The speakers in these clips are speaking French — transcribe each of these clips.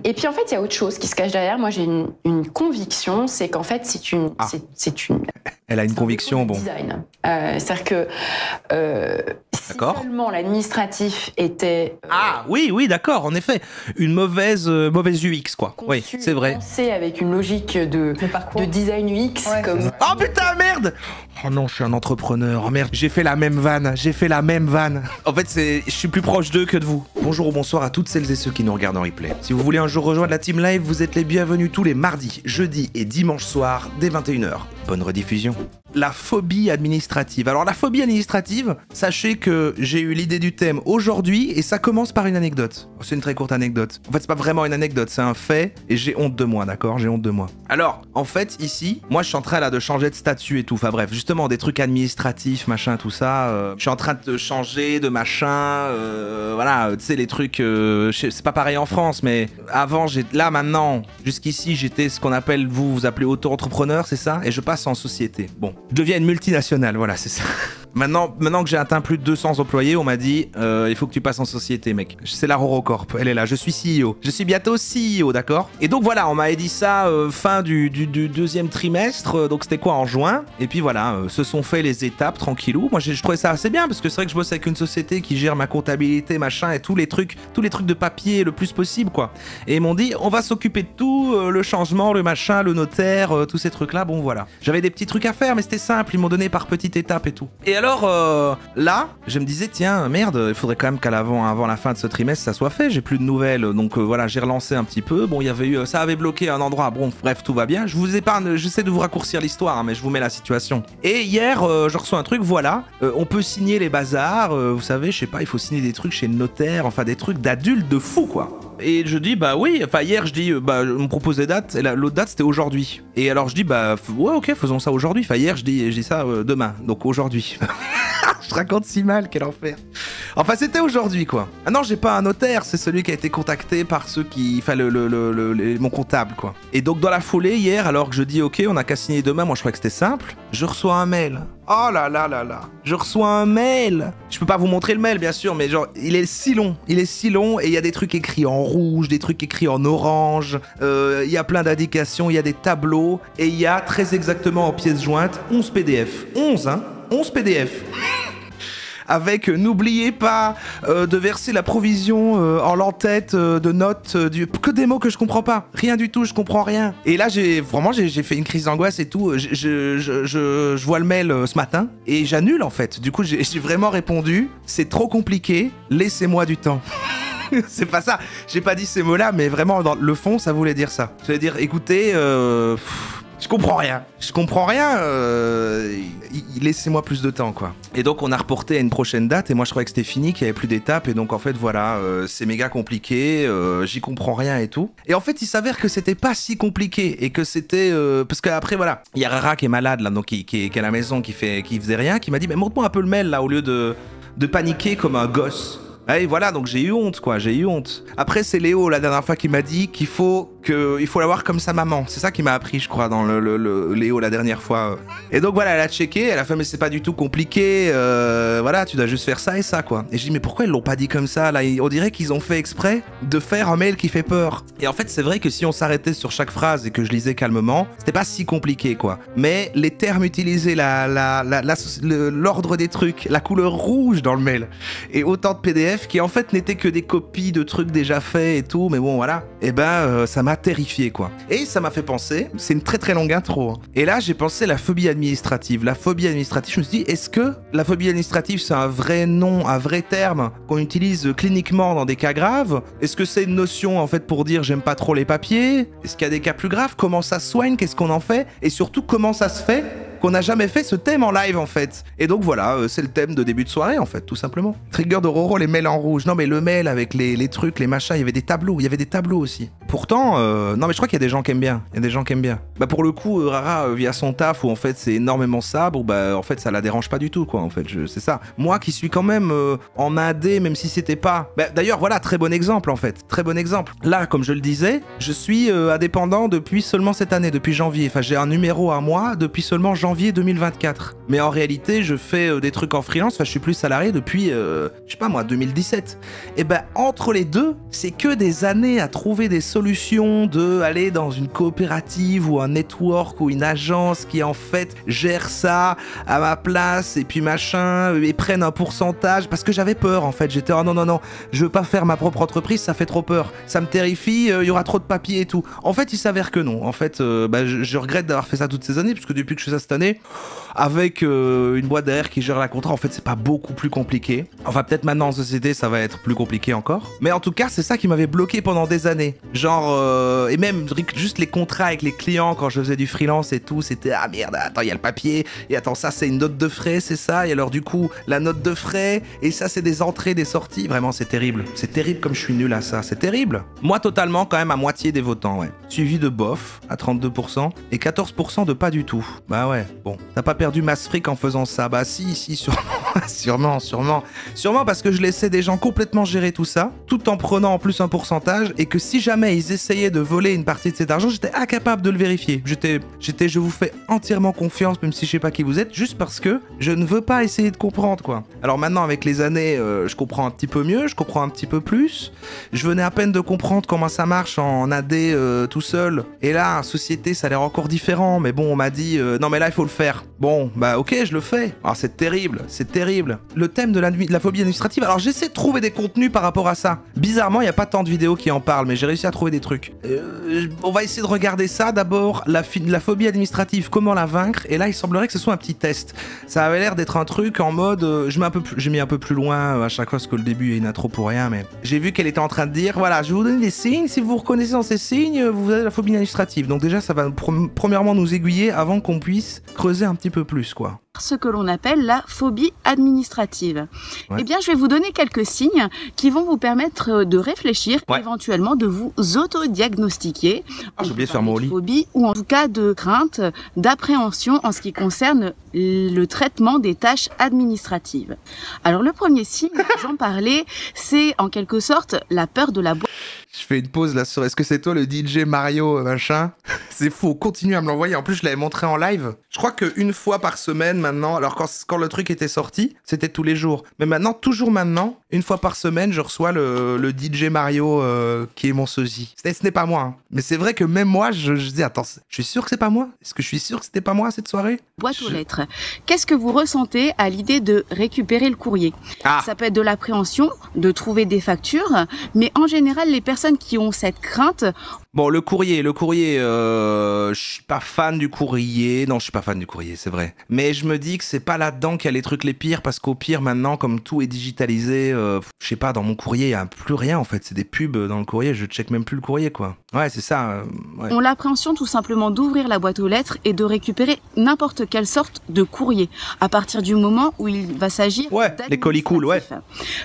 Et puis en fait, il y a autre chose qui se cache derrière. Moi, j'ai une conviction, c'est qu'en fait, c'est une. Elle a une conviction, bon. Design. C'est-à-dire que si seulement l'administratif était. Ah oui, d'accord, en effet, une mauvaise UX, quoi. Oui, c'est vrai. Pensé avec une logique de design UX, comme. Oh putain, merde! Oh non, je suis un entrepreneur. Oh merde, j'ai fait la même vanne. En fait, je suis plus proche d'eux que de vous. Bonjour ou bonsoir à toutes celles et ceux qui nous regardent en replay. Si vous voulez un jour rejoindre la team live, vous êtes les bienvenus tous les mardis, jeudis et dimanches soirs dès 21h. Bonne rediffusion. La phobie administrative. Alors la phobie administrative, sachez que j'ai eu l'idée du thème aujourd'hui et ça commence par une anecdote. C'est une très courte anecdote. En fait, c'est pas vraiment une anecdote, c'est un fait et j'ai honte de moi, d'accord? J'ai honte de moi. Alors, en fait, ici, moi je suis en train là de changer de statut et tout. Enfin bref, justement des trucs administratifs, machin, tout ça. Je suis en train de changer de machin. Voilà, tu sais les trucs. C'est pas pareil en France, mais avant, là maintenant, jusqu'ici, j'étais ce qu'on appelle, vous appelez auto-entrepreneur, c'est ça? Et je passe en société. Bon, je deviens une multinationale, voilà, c'est ça. Maintenant que j'ai atteint plus de 200 employés, on m'a dit il faut que tu passes en société, mec. C'est la Rorocorp, elle est là, je suis CEO. Je suis bientôt CEO, d'accord? Et donc voilà, on m'avait dit ça fin du deuxième trimestre, donc c'était quoi, en juin? Et puis voilà, se sont fait les étapes tranquillou. Moi, je trouvais ça assez bien, parce que c'est vrai que je bosse avec une société qui gère ma comptabilité, machin, et tous les trucs de papier le plus possible, quoi. Et ils m'ont dit, on va s'occuper de tout, le changement, le machin, le notaire, tous ces trucs-là, bon voilà. J'avais des petits trucs à faire, mais c'était simple, ils m'ont donné par petites étapes et tout. Et alors, là, je me disais, tiens, merde, il faudrait quand même avant la fin de ce trimestre, ça soit fait, j'ai plus de nouvelles, donc voilà, j'ai relancé un petit peu, bon, ça avait bloqué un endroit, bon, bref, tout va bien, je vous épargne, j'essaie de vous raccourcir l'histoire, hein, mais je vous mets la situation. Et hier, je reçois un truc, voilà, on peut signer les bazars, vous savez, je sais pas, il faut signer des trucs chez le notaire, enfin des trucs d'adultes de fou, quoi. Et je dis, bah oui, enfin hier je dis, on me propose des dates, et l'autre date c'était aujourd'hui. Et alors je dis, bah ouais, ok, faisons ça aujourd'hui. Enfin hier je dis ça demain, donc aujourd'hui. Je raconte si mal, quel enfer. Enfin c'était aujourd'hui quoi. Ah non, j'ai pas un notaire, c'est celui qui a été contacté par ceux qui, enfin mon comptable quoi. Et donc dans la foulée hier, alors que je dis ok, on a qu'à signer demain, moi je crois que c'était simple, je reçois un mail. Oh là là là là, je reçois un mail. Je peux pas vous montrer le mail bien sûr, mais genre il est si long et il y a des trucs écrits en rouge, des trucs écrits en orange, il y a plein d'indications, il y a des tableaux et il y a très exactement en pièces jointes 11 PDF. 11 hein, 11 PDF. Avec n'oubliez pas de verser la provision en l'entête de notes que des mots que je comprends pas, rien du tout, je comprends rien. Et là j'ai fait une crise d'angoisse et tout. Je vois le mail ce matin et j'annule en fait. Du coup j'ai vraiment répondu, c'est trop compliqué, laissez-moi du temps. C'est pas ça, j'ai pas dit ces mots-là, mais vraiment dans le fond ça voulait dire ça. Ça veut dire écoutez, je comprends rien, laissez-moi plus de temps quoi. Et donc on a reporté à une prochaine date et moi je croyais que c'était fini, qu'il y avait plus d'étapes et donc en fait voilà, c'est méga compliqué, j'y comprends rien et tout. Et en fait il s'avère que c'était pas si compliqué et que c'était parce qu'après voilà, il y a Rara qui est malade là, donc qui est à la maison, qui faisait rien, qui m'a dit mais montre-moi un peu le mail là au lieu de paniquer comme un gosse. Et voilà, donc j'ai eu honte quoi, j'ai eu honte. Après c'est Léo la dernière fois qui m'a dit qu'il faut l'avoir comme sa maman. C'est ça qui m'a appris je crois dans le Léo la dernière fois. Et donc voilà, elle a checké, elle a fait mais c'est pas du tout compliqué, voilà, tu dois juste faire ça et ça quoi. Et j'ai dit mais pourquoi ils l'ont pas dit comme ça là? On dirait qu'ils ont fait exprès de faire un mail qui fait peur. Et en fait c'est vrai que si on s'arrêtait sur chaque phrase et que je lisais calmement, c'était pas si compliqué quoi. Mais les termes utilisés, l'ordre des trucs, la couleur rouge dans le mail et autant de PDF qui en fait n'étaient que des copies de trucs déjà faits et tout, mais bon voilà, et ça m'a terrifié quoi. Et ça m'a fait penser, c'est une très très longue intro, hein. Et là j'ai pensé la phobie administrative. La phobie administrative, je me suis dit, est-ce que la phobie administrative c'est un vrai nom, un vrai terme qu'on utilise cliniquement dans des cas graves? Est-ce que c'est une notion en fait pour dire j'aime pas trop les papiers? Est-ce qu'il y a des cas plus graves? Comment ça se soigne? Qu'est-ce qu'on en fait? Et surtout comment ça se fait qu'on n'a jamais fait ce thème en live en fait. Et donc voilà, c'est le thème de début de soirée en fait, tout simplement. Trigger de Roro, les mails en rouge. Non mais le mail avec les trucs, les machins, il y avait des tableaux aussi. Pourtant, non mais je crois qu'il y a des gens qui aiment bien. Bah pour le coup, Rara, via son taf où en fait c'est énormément ça, bon bah en fait ça la dérange pas du tout quoi en fait, c'est ça. Moi qui suis quand même en indé, même si c'était pas... Bah, d'ailleurs voilà, très bon exemple en fait, très bon exemple. Là, comme je le disais, je suis indépendant depuis seulement cette année, depuis janvier. Enfin j'ai un numéro à moi depuis seulement janvier. janvier 2024. Mais en réalité, je fais des trucs en freelance, enfin je suis plus salarié depuis, je sais pas moi, 2017. Et ben entre les deux, c'est que des années à trouver des solutions de aller dans une coopérative ou un network ou une agence qui en fait gère ça à ma place et puis machin, et prennent un pourcentage, parce que j'avais peur en fait, j'étais oh non, je veux pas faire ma propre entreprise, ça fait trop peur, ça me terrifie, il y aura trop de papiers et tout. En fait il s'avère que non, en fait je regrette d'avoir fait ça toutes ces années, parce que depuis que je fais ça cette année, avec une boîte derrière qui gère la contrat, en fait c'est pas beaucoup plus compliqué. Enfin peut-être maintenant en société ça va être plus compliqué encore, mais en tout cas c'est ça qui m'avait bloqué pendant des années, genre et même juste les contrats avec les clients quand je faisais du freelance et tout, c'était ah merde, attends il y a le papier, et attends ça c'est une note de frais, c'est ça, et alors du coup la note de frais, et ça c'est des entrées, des sorties, vraiment c'est terrible comme je suis nul à ça, c'est terrible. Moi totalement quand même à moitié des votants, ouais. Suivi de bof à 32% et 14% de pas du tout. Bah ouais, bon, t'as pas perdu masse fric en faisant ça? Bah si, sûrement. Sûrement parce que je laissais des gens complètement gérer tout ça, tout en prenant en plus un pourcentage, et que si jamais ils essayaient de voler une partie de cet argent, j'étais incapable de le vérifier. Je vous fais entièrement confiance, même si je sais pas qui vous êtes, juste parce que je ne veux pas essayer de comprendre, quoi. Alors maintenant, avec les années, je comprends un petit peu mieux, je comprends un petit peu plus. Je venais à peine de comprendre comment ça marche en AD tout seul. Et là, en société, ça a l'air encore différent. Mais bon, on m'a dit, non mais là, il faut le faire. Bon, bah ok, je le fais. Alors c'est terrible. Le thème de la phobie administrative, alors j'essaie de trouver des contenus par rapport à ça. Bizarrement, il n'y a pas tant de vidéos qui en parlent, mais j'ai réussi à trouver des trucs. On va essayer de regarder ça. D'abord, la phobie administrative, comment la vaincre. Et là, il semblerait que ce soit un petit test. Ça avait l'air d'être un truc en mode, j'ai mis un peu plus loin à chaque fois, parce que le début est une intro pour rien, mais j'ai vu qu'elle était en train de dire, voilà, je vais vous donner des signes, si vous vous reconnaissez dans ces signes, vous avez la phobie administrative. Donc déjà, ça va premièrement nous aiguiller avant qu'on puisse creuser un petit peu plus, quoi. Ce que l'on appelle la phobie administrative. Ouais. Eh bien, je vais vous donner quelques signes qui vont vous permettre de réfléchir, éventuellement de vous auto-diagnostiquer. J'ai oublié de faire mon lit. Phobie, ou en tout cas de crainte, d'appréhension en ce qui concerne le traitement des tâches administratives. Alors, le premier signe, j'en parlais, c'est en quelque sorte la peur de la boîte. Je fais une pause là sur est-ce que c'est toi le DJ Mario machin? C'est fou, continue à me l'envoyer. En plus, je l'avais montré en live. Je crois qu'une fois par semaine maintenant, alors quand le truc était sorti, c'était tous les jours. Mais maintenant, toujours maintenant, une fois par semaine, je reçois le DJ Mario qui est mon sosie. Ce n'est pas moi, hein. Mais c'est vrai que même moi, je dis, attends, je suis sûr que c'est pas moi? Est-ce que je suis sûr que c'était pas moi cette soirée? Boîte aux lettres. Qu'est-ce que vous ressentez à l'idée de récupérer le courrier? Ça peut être de l'appréhension, de trouver des factures, mais en général, les personnes qui ont cette crainte... Bon, le courrier, je suis pas fan du courrier. Non, je suis pas fan du courrier, c'est vrai. Mais je me dis que c'est pas là-dedans qu'il y a les trucs les pires, parce qu'au pire, maintenant, comme tout est digitalisé, je sais pas, dans mon courrier, il y a plus rien, en fait. C'est des pubs dans le courrier, je check même plus le courrier, quoi. Ouais, c'est ça. Ouais. On a l'appréhension tout simplement d'ouvrir la boîte aux lettres et de récupérer n'importe quelle sorte de courrier, à partir du moment où il va s'agir d'administratif. Les colis cool, ouais.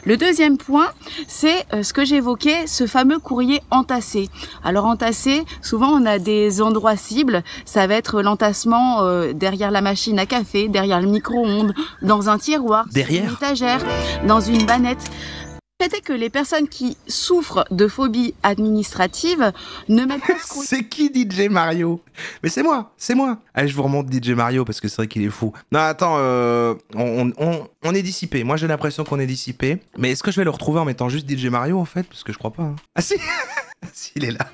Le deuxième point, c'est ce que j'évoquais, ce fameux courrier entassé. Alors entassé, souvent on a des endroits cibles, ça va être l'entassement derrière la machine à café, derrière le micro-ondes, dans un tiroir, derrière une étagère, dans une bannette. Le fait est que les personnes qui souffrent de phobie administrative ne mettent pas ce courrier. C'est qui DJ Mario? Mais c'est moi. Allez, je vous remonte DJ Mario parce que c'est vrai qu'il est fou. Non, attends, on est dissipé. Moi, j'ai l'impression qu'on est dissipé. Mais est-ce que je vais le retrouver en mettant juste DJ Mario, en fait? Parce que je crois pas. Hein. Ah si si, il est là.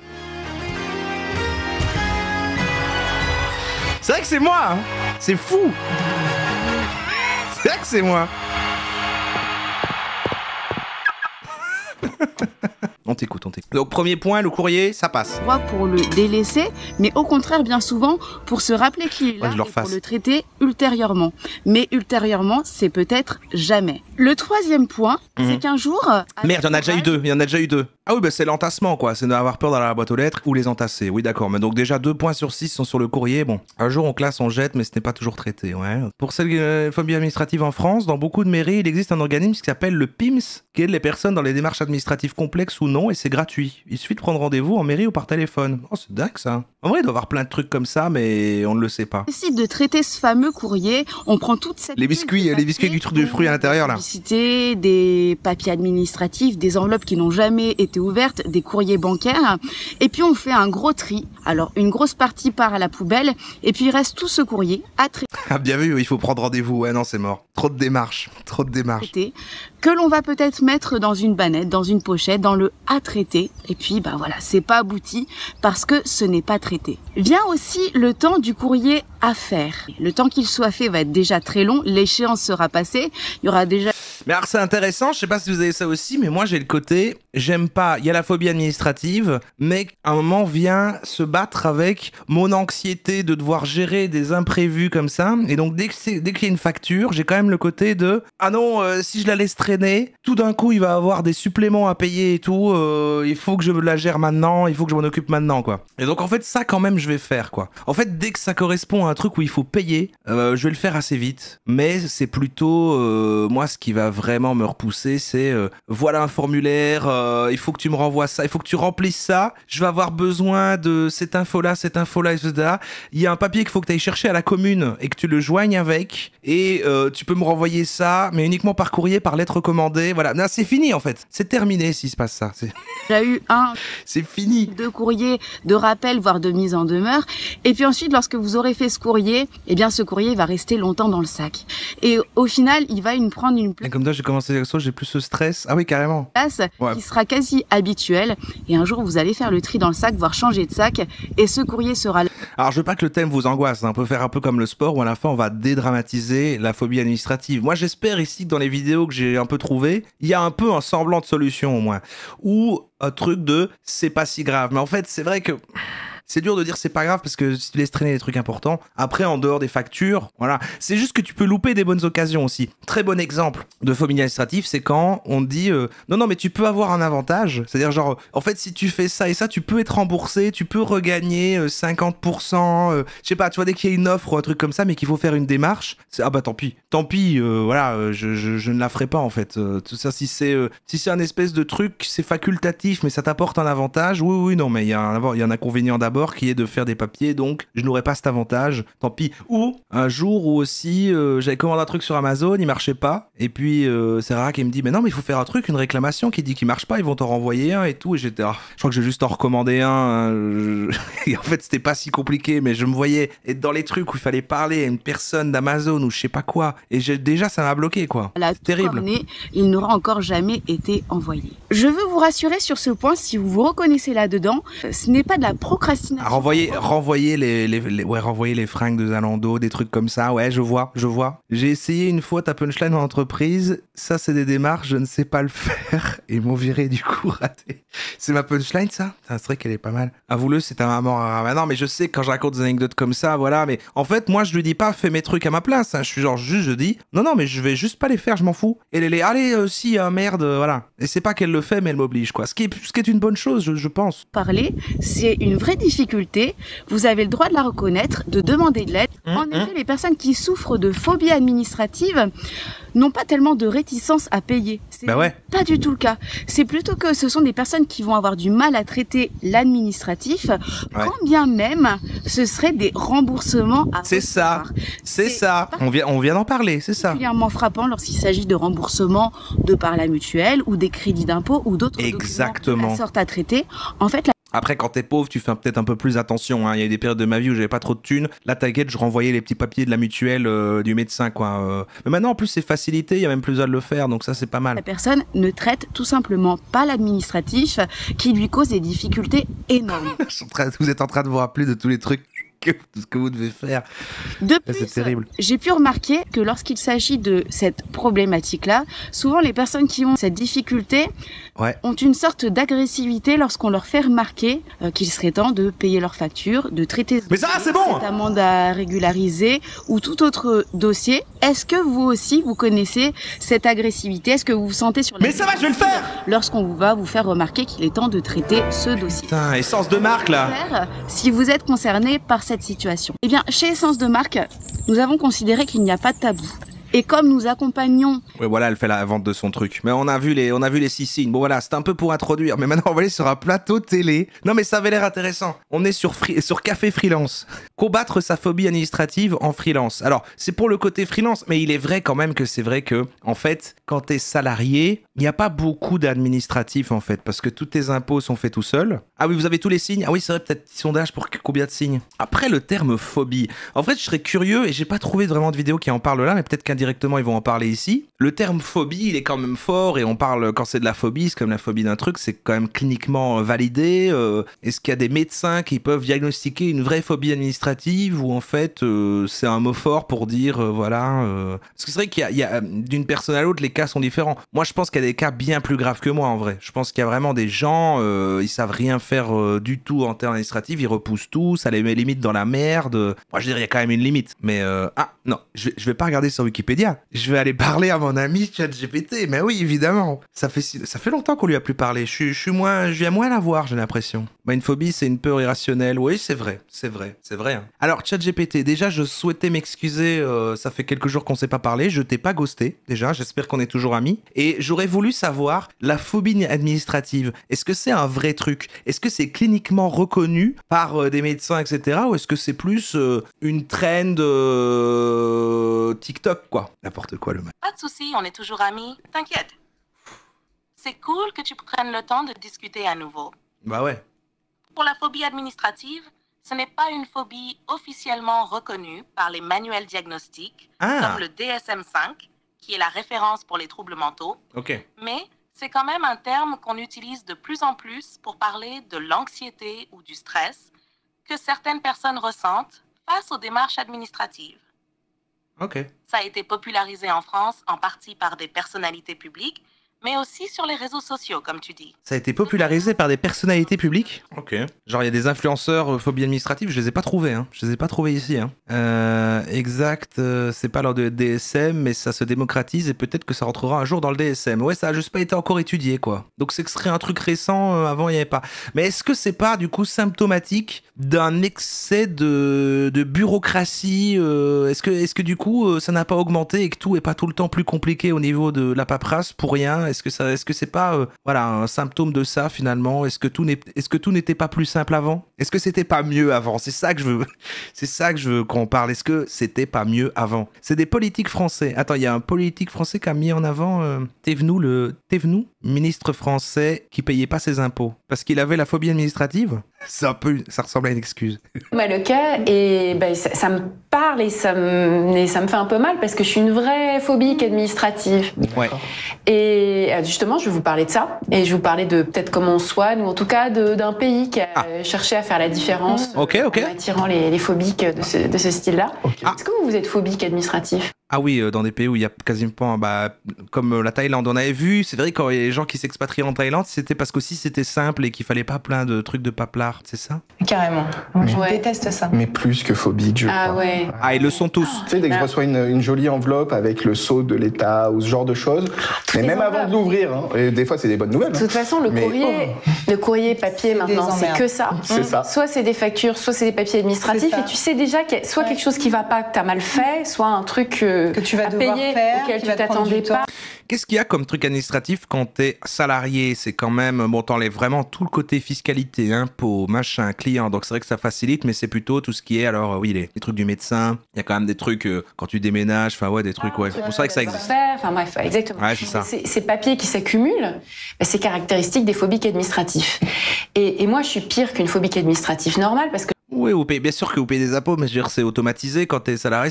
C'est vrai que c'est moi, hein. C'est fou. C'est vrai que c'est moi. On t'écoute. Donc premier point, le courrier, ça passe. Pour le délaisser, mais au contraire, bien souvent, pour se rappeler qu'il est là et pour le traiter ultérieurement. Mais ultérieurement, c'est peut-être jamais. Le troisième point, c'est qu'un jour... Merde, il y en a déjà eu deux. Ah oui, bah c'est l'entassement, quoi. C'est d'avoir peur dans la boîte aux lettres ou les entasser. Oui, d'accord. Mais donc déjà 2 points sur 6 sont sur le courrier. Bon, un jour on classe, on jette, mais ce n'est pas toujours traité, ouais. Pour celles phobie administrative en France, dans beaucoup de mairies, il existe un organisme qui s'appelle le PIMS, qui aide les personnes dans les démarches administratives complexes ou non, et c'est gratuit. Il suffit de prendre rendez-vous en mairie ou par téléphone. Oh, c'est dingue ça. En vrai, il doit y avoir plein de trucs comme ça, mais on ne le sait pas. On décide de traiter ce fameux courrier, on prend toute cette... Les biscuits avec du truc de fruits à l'intérieur, là. Des papiers administratifs, des enveloppes qui n'ont jamais été ouvertes, des courriers bancaires, et puis on fait un gros tri. Alors, une grosse partie part à la poubelle, et puis il reste tout ce courrier à traiter. Ah, bien vu, il faut prendre rendez-vous. Ouais, non, c'est mort. Trop de démarches. Que l'on va peut-être mettre dans une bannette, dans une pochette, dans le à traiter. Et puis, bah voilà, c'est pas abouti parce que ce n'est pas traité. Vient aussi le temps du courrier à faire. Le temps qu'il soit fait va être déjà très long. L'échéance sera passée. Il y aura déjà... Mais alors c'est intéressant, je sais pas si vous avez ça aussi, mais moi j'ai le côté, j'aime pas, il y a la phobie administrative, mais à un moment vient se battre avec mon anxiété de devoir gérer des imprévus comme ça, et donc dès qu'il y a une facture, j'ai quand même le côté de, ah non, si je la laisse traîner, tout d'un coup il va avoir des suppléments à payer et tout, il faut que je la gère maintenant, il faut que je m'en occupe maintenant, quoi. Et donc en fait ça quand même je vais faire, quoi. En fait dès que ça correspond à un truc où il faut payer, je vais le faire assez vite, mais c'est plutôt, moi ce qui va vraiment me repousser, c'est voilà un formulaire, il faut que tu me renvoies ça, il faut que tu remplisses ça, je vais avoir besoin de cette info-là, etc. Il y a un papier qu'il faut que tu ailles chercher à la commune et que tu le joignes avec, et tu peux me renvoyer ça, mais uniquement par courrier, par lettre recommandée, voilà. Non, c'est fini en fait, c'est terminé s'il se passe ça. J'ai eu c'est fini. 2 courriers de rappel, voire de mise en demeure. Et puis ensuite, lorsque vous aurez fait ce courrier, eh bien ce courrier va rester longtemps dans le sac. Et au final, il va prendre une place. Et comme ça, j'ai commencé avec ça, j'ai plus ce stress. Ah oui, carrément. Qui sera quasi habituelle. Et un jour, vous allez faire le tri dans le sac, voire changer de sac. Et ce courrier sera là. Alors, je veux pas que le thème vous angoisse. On peut faire un peu comme le sport où à la fin, on va dédramatiser la phobie administrative. Moi, j'espère ici que dans les vidéos que j'ai un peu trouvées, il y a un peu un semblant de solution au moins. Ou un truc de c'est pas si grave. Mais en fait, c'est vrai que... C'est dur de dire c'est pas grave parce que si tu laisses traîner des trucs importants, après en dehors des factures, voilà. C'est juste que tu peux louper des bonnes occasions aussi. Très bon exemple de phobie administrative, c'est quand on te dit non mais tu peux avoir un avantage, c'est-à-dire genre en fait si tu fais ça et ça, tu peux être remboursé, tu peux regagner 50%, je sais pas, tu vois dès qu'il y a une offre ou un truc comme ça mais qu'il faut faire une démarche, c'est ah bah tant pis, voilà, je ne la ferai pas en fait. Tout ça si c'est un espèce de truc, c'est facultatif mais ça t'apporte un avantage, oui non mais il y a un inconvénient d'abord qui est de faire des papiers, donc je n'aurai pas cet avantage, tant pis. Ou un jour où aussi j'avais commandé un truc sur Amazon, il marchait pas, et puis Sarah qui me dit mais non mais il faut faire un truc, une réclamation qui dit qu'il marche pas, ils vont t'en renvoyer un et tout, et j'étais je crois que j'ai juste en recommandé un, et en fait c'était pas si compliqué, mais je me voyais être dans les trucs où il fallait parler à une personne d'Amazon ou je sais pas quoi, et déjà ça m'a bloqué quoi. Terrible. Il n'aura encore jamais été envoyé. Je veux vous rassurer sur ce point, si vous vous reconnaissez là-dedans, ce n'est pas de la procrastination. Renvoyer les fringues de Zalando, des trucs comme ça, ouais, je vois. J'ai essayé une fois ta punchline en entreprise, ça c'est des démarches, je ne sais pas le faire, et m'ont viré du coup raté. C'est ma punchline ça? C'est vrai qu'elle est pas mal. Avoue-le, c'est un maman. Ah, non, mais je sais que quand je raconte des anecdotes comme ça, voilà, mais en fait, moi je lui dis pas fais mes trucs à ma place, hein. Je suis genre juste, je dis non, mais je vais juste pas les faire, je m'en fous. Et elle est allez, si, merde, voilà. Et c'est pas qu'elle le fait, mais elle m'oblige, quoi. Ce qui est une bonne chose, je pense. Parler, c'est une vraie difficulté. Vous avez le droit de la reconnaître, de demander de l'aide. En effet, les personnes qui souffrent de phobie administrative n'ont pas tellement de réticence à payer. C'est pas du tout le cas. C'est plutôt que ce sont des personnes qui vont avoir du mal à traiter l'administratif, quand bien même ce serait des remboursements à C'est ça. On vient d'en parler, c'est ça. Particulièrement frappant lorsqu'il s'agit de remboursements de par la mutuelle ou des crédits d'impôt ou d'autres documents de la sorte à traiter. En fait, après, quand t'es pauvre, tu fais peut-être un peu plus attention, hein. Il y a des périodes de ma vie où j'avais pas trop de thunes. Là, t'inquiète, je renvoyais les petits papiers de la mutuelle, du médecin, quoi. Mais maintenant, en plus, c'est facilité, il y a même plus besoin de le faire, donc ça, c'est pas mal. La personne ne traite tout simplement pas l'administratif qui lui cause des difficultés énormes. Vous êtes en train de vous rappeler de tous les trucs tout ce que vous devez faire. De plus, j'ai pu remarquer que lorsqu'il s'agit de cette problématique-là, souvent les personnes qui ont cette difficulté ont une sorte d'agressivité lorsqu'on leur fait remarquer qu'il serait temps de payer leurs factures, de traiter cette amende à régulariser ou tout autre dossier. Est-ce que vous aussi, vous connaissez cette agressivité? Est-ce que vous vous sentez sur Mais ça va, je vais le faire! Lorsqu'on va vous faire remarquer qu'il est temps de traiter ce dossier. Putain, essence de marque, là! Si vous êtes concerné par cette situation. Eh bien, chez Essence de Marque, nous avons considéré qu'il n'y a pas de tabou. Et comme nous accompagnons... Ouais, voilà, elle fait la vente de son truc. Mais on a vu les 6 signes. Bon, voilà, c'était un peu pour introduire. Mais maintenant, on va aller sur un plateau télé. Non, mais ça avait l'air intéressant. On est sur Café Freelance. Combattre sa phobie administrative en freelance. Alors, c'est pour le côté freelance, mais il est vrai quand même que c'est vrai que, en fait, quand t'es salarié, il n'y a pas beaucoup d'administratif, en fait, parce que tous tes impôts sont faits tout seuls. Ah oui, vous avez tous les signes. Ah oui, c'est vrai, peut-être petit sondage pour combien de signes. Après, le terme phobie. En fait, je serais curieux, et j'ai pas trouvé vraiment de vidéo qui en parle là, mais peut-être qu'indirectement, ils vont en parler ici. Le terme phobie, il est quand même fort, et on parle, quand c'est de la phobie, c'est comme la phobie d'un truc, c'est quand même cliniquement validé. Est-ce qu'il y a des médecins qui peuvent diagnostiquer une vraie phobie administrative, ou en fait, c'est un mot fort pour dire, voilà... Parce que c'est vrai qu'il y a d'une personne à l'autre, les cas sont différents. Moi, je pense qu'il y a des cas bien plus graves que moi, en vrai. Je pense qu'il y a vraiment des gens, ils savent rien faire du tout en termes administratifs, ils repoussent tout, ça les met limite dans la merde. Moi, je dirais, il y a quand même une limite. Mais, non, je vais pas regarder sur Wikipédia. Je vais aller parler à mon ami ChatGPT. Mais oui, évidemment. Ça fait longtemps qu'on lui a plus parlé. Je viens moins la voir, j'ai l'impression. Bah, une phobie, c'est une peur irrationnelle. Oui, c'est vrai. Hein. Alors, ChatGPT, déjà, je souhaitais m'excuser. Ça fait quelques jours qu'on s'est pas parlé. Je t'ai pas ghosté, déjà. J'espère qu'on est toujours amis. Et j'aurais voulu savoir, la phobie administrative, est-ce que c'est un vrai truc? Est-ce que c'est cliniquement reconnu par des médecins, etc. Ou est-ce que c'est plus une trend TikTok, quoi? N'importe quoi, le mec. Pas de souci, on est toujours amis. T'inquiète. C'est cool que tu prennes le temps de discuter à nouveau. Bah ouais. Pour la phobie administrative, ce n'est pas une phobie officiellement reconnue par les manuels diagnostiques, comme le DSM-5, qui est la référence pour les troubles mentaux. Ok. Mais c'est quand même un terme qu'on utilise de plus en plus pour parler de l'anxiété ou du stress que certaines personnes ressentent face aux démarches administratives. Ok. Ça a été popularisé en France en partie par des personnalités publiques, mais aussi sur les réseaux sociaux, comme tu dis. Ça a été popularisé par des personnalités publiques? Ok. Genre, il y a des influenceurs phobie administrative, je les ai pas trouvés, hein. Je les ai pas trouvés ici, hein. Exact, c'est pas lors de DSM, mais ça se démocratise et peut-être que ça rentrera un jour dans le DSM. Ouais, ça a juste pas été encore étudié, quoi. Donc, c'est que ce serait un truc récent, avant, il y avait pas. Mais est-ce que c'est pas, du coup, symptomatique d'un excès de bureaucratie? Est-ce que, du coup, ça n'a pas augmenté et que tout est pas tout le temps plus compliqué au niveau de la paperasse pour rien? Est-ce que c'est pas voilà, un symptôme de ça finalement? Est-ce que tout n'était pas plus simple avant? Est-ce que c'était pas mieux avant? C'est ça que je veux qu'on parle. Est-ce que c'était pas mieux avant? C'est des politiques français. Attends, il y a un politique français qui a mis en avant Thévenoud, ministre français qui payait pas ses impôts parce qu'il avait la phobie administrative. Ça ressemble à une excuse. Bah, le cas, et ça me parle et ça me fait un peu mal parce que je suis une vraie phobique administrative. Ouais. Et justement, je vais vous parler de ça. Et je vais vous parler de peut-être comment on soigne, ou en tout cas d'un pays qui a cherché à faire la différence en attirant les phobiques de ce style-là. Okay. Est-ce que vous êtes phobique administratif? Ah oui, dans des pays où il y a quasiment comme la Thaïlande, on avait vu, c'est vrai quand il y a les gens qui s'expatrient en Thaïlande, c'était parce qu'aussi c'était simple et qu'il fallait pas plein de trucs de paplard, c'est ça? Carrément. Moi, je déteste ça. Mais plus que phobique, je crois. Ouais. Ah, ils le sont tous. Tu sais, dès que je reçois une jolie enveloppe avec le sceau de l'État ou ce genre de choses, mais même avant de l'ouvrir, hein, et des fois c'est des bonnes nouvelles. De toute façon, le courrier papier maintenant, c'est que ça. C'est ça. Soit c'est des factures, soit c'est des papiers administratifs, et tu sais déjà qu'il y a soit quelque chose qui va pas, que t'as mal fait, soit un truc que tu vas devoir payer, faire, auquel tu t'attendais pas. Qu'est-ce qu'il y a comme truc administratif quand t'es salarié? C'est quand même, bon, t'enlèves vraiment tout le côté fiscalité, impôts, machin, client, donc c'est vrai que ça facilite, mais c'est plutôt tout ce qui est, alors oui, les trucs du médecin, il y a quand même des trucs, quand tu déménages, enfin ouais, des trucs, ouais, c'est pour ça que ça existe. Enfin bref, exactement. Ouais, c'est ça. Ces papiers qui s'accumulent, c'est caractéristique des phobiques administratifs. Et moi, je suis pire qu'une phobique administrative normale, parce que oui, bien sûr que vous payez des impôts, mais je veux dire, c'est automatisé. Quand t'es salarié,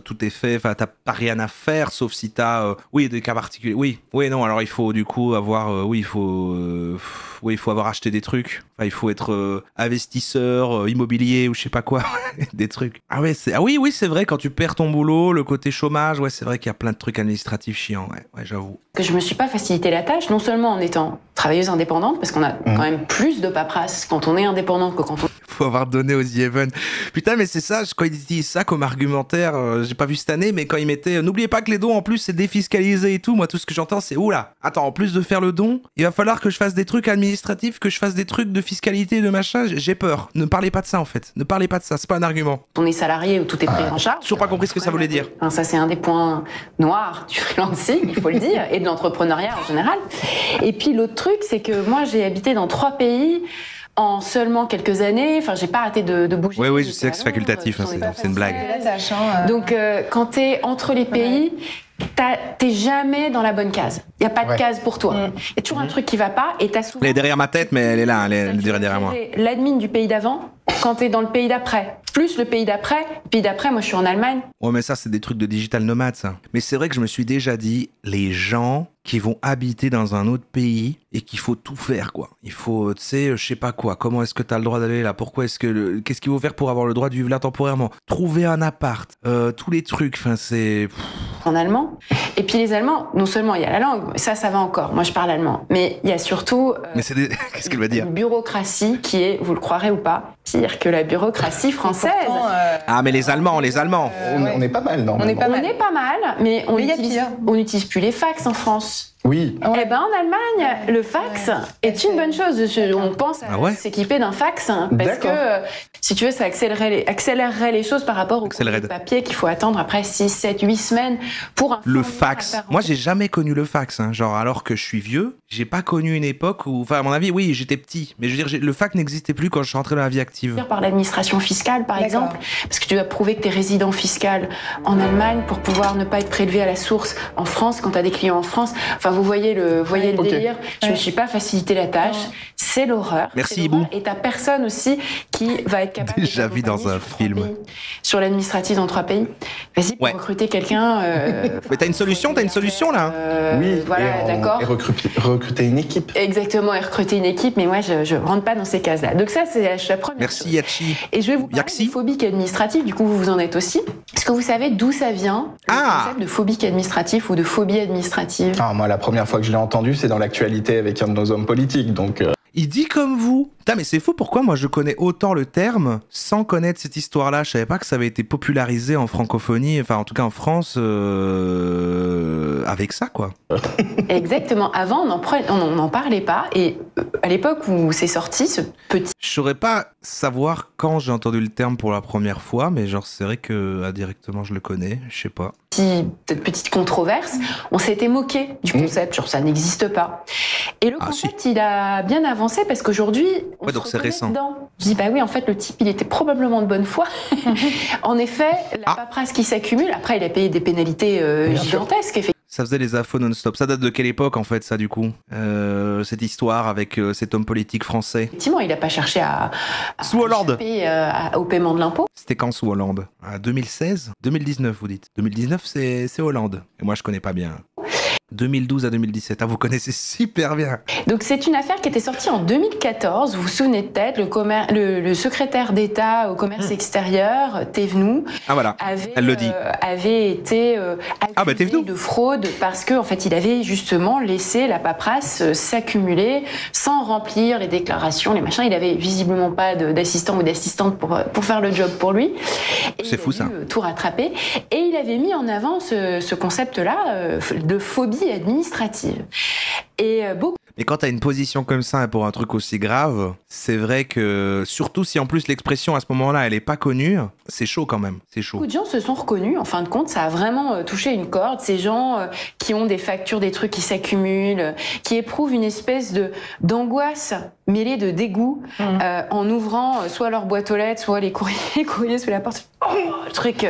tout est fait. Enfin, t'as pas rien à faire, sauf si t'as, des cas particuliers. Oui, non. Alors il faut du coup avoir, il faut avoir acheté des trucs. Enfin, il faut être investisseur immobilier ou je sais pas quoi, des trucs. Ah oui, c'est vrai. Quand tu perds ton boulot, le côté chômage, ouais, c'est vrai qu'il y a plein de trucs administratifs chiants. Ouais, j'avoue. Que je me suis pas facilité la tâche, non seulement en étant travailleuse indépendante, parce qu'on a quand même plus de paperasse quand on est indépendante que quand on faut avoir donné aux The Haven. Putain, mais c'est ça, quand ils disent ça comme argumentaire, j'ai pas vu cette année, mais quand ils mettaient, n'oubliez pas que les dons en plus c'est défiscalisé et tout, moi tout ce que j'entends c'est, oula, attends, en plus de faire le don, il va falloir que je fasse des trucs administratifs, que je fasse des trucs de fiscalité, de machin, j'ai peur. Ne parlez pas de ça en fait, ne parlez pas de ça, c'est pas un argument. On est salarié où tout est pris en charge. Toujours pas compris ce que ça voulait dire. Ça c'est un des points noirs du freelancing, il faut le dire, et de l'entrepreneuriat en général. Et puis l'autre truc, c'est que moi j'ai habité dans 3 pays en seulement quelques années. Enfin, j'ai pas arrêté de bouger. Oui, je sais que c'est facultatif, c'est une blague. Donc, quand t'es entre les pays, t'es jamais dans la bonne case. Il y a pas de case pour toi. Il y a toujours un truc qui va pas et t'as souvent... Elle est derrière ma tête, mais elle est là, elle est derrière moi. L'admin du pays d'avant, quand t'es dans le pays d'après. Plus le pays d'après. Moi je suis en Allemagne. Ouais, mais ça, c'est des trucs de digital nomade, ça. Mais c'est vrai que je me suis déjà dit, les gens qui vont habiter dans un autre pays et qu'il faut tout faire, quoi. Il faut, tu sais, je sais pas quoi. Comment est-ce que t'as le droit d'aller là? Pourquoi est-ce que... Qu'est-ce qu'il faut faire pour avoir le droit de vivre là temporairement? Trouver un appart. Tous les trucs, enfin, c'est... En allemand. Et puis les Allemands, non seulement il y a la langue, ça va encore. Moi, je parle allemand. Mais il y a surtout... mais c'est des... Qu'est-ce qu'elle va dire? Une bureaucratie qui est, vous le croirez ou pas, pire que la bureaucratie française. Pourtant, ah, mais les Allemands. On est pas mal, normalement. On est pas mal, mais on n'utilise plus les fax en France. Oui. Eh ben, en Allemagne, le fax est une bonne chose. On pense à s'équiper d'un fax parce que, si tu veux, ça accélérerait les choses par rapport au papier qu'il faut attendre après 6, 7, 8 semaines pour un... Le fax. Moi, j'ai jamais connu le fax. Hein. Genre, alors que je suis vieux, j'ai pas connu une époque où... Enfin, à mon avis, oui, j'étais petit. Mais je veux dire, le fax n'existait plus quand je suis rentré dans la vie active. Par l'administration fiscale, par exemple. Parce que tu dois prouver que tu es résident fiscal en Allemagne pour pouvoir ne pas être prélevé à la source en France quand tu as des clients en France. Enfin, vous voyez le délire. Je me suis pas facilité la tâche. C'est l'horreur. Merci, Ibou. Et t'as personne aussi qui va être capable déjà vu dans un film. Sur l'administratif dans 3 pays. Vas-y, pour recruter quelqu'un... Mais t'as une solution là oui, voilà, d'accord. Et recruter une équipe. Exactement, et recruter une équipe, mais moi, je rentre pas dans ces cases-là. Donc ça, c'est la première chose. Yachi. Et je vais vous parler de phobique administrative, du coup, vous en êtes aussi. Est-ce que vous savez d'où ça vient, le concept de phobique administrative ou de phobie administrative? Moi, la première fois que je l'ai entendu, c'est dans l'actualité avec un de nos hommes politiques, donc... Il dit comme vous. Putain, mais c'est fou, pourquoi moi je connais autant le terme sans connaître cette histoire-là? Je savais pas que ça avait été popularisé en francophonie, enfin en tout cas en France, avec ça, quoi. Exactement. Avant, on n'en parlait pas, et à l'époque où c'est sorti, ce petit... Je saurais pas savoir quand j'ai entendu le terme pour la première fois, mais genre c'est vrai que indirectement je le connais, je sais pas. Petite controverse, on s'était moqué du concept, genre ça n'existe pas. Et le concept, il a bien avancé parce qu'aujourd'hui, on donc se c'est récent. Dedans. Je dis, bah oui, en fait, le type, il était probablement de bonne foi. En effet, la paperasse qui s'accumule, après, il a payé des pénalités gigantesques, effectivement. Ça faisait les infos non-stop. Ça date de quelle époque, en fait, ça, du coup cette histoire avec cet homme politique français? Effectivement, il n'a pas cherché à sous Hollande. Au paiement de l'impôt. C'était quand sous Hollande? À 2016? 2019, vous dites. 2019, c'est Hollande. Et moi, je connais pas bien. 2012 à 2017. Ah, vous connaissez super bien. Donc, c'est une affaire qui était sortie en 2014. Vous vous souvenez peut-être, le secrétaire d'État au commerce extérieur, Thévenoud, elle le dit. Avait été accusé de fraude parce qu'en fait, il avait justement laissé la paperasse s'accumuler sans remplir les déclarations, les machins. Il avait visiblement pas d'assistant ou d'assistante pour faire le job pour lui. C'est fou, ça. Tout rattrapé. Et il avait mis en avant ce concept-là de phobie administrative. Et beaucoup. Mais quand t'as une position comme ça pour un truc aussi grave, c'est vrai que, surtout si en plus l'expression à ce moment-là, elle est pas connue, c'est chaud quand même, c'est chaud. Beaucoup de gens se sont reconnus, en fin de compte, ça a vraiment touché une corde. Ces gens qui ont des factures, des trucs qui s'accumulent, qui éprouvent une espèce d'angoisse mêlée de dégoût en ouvrant soit leur boîte aux lettres, soit les courriers sous la porte. Le truc...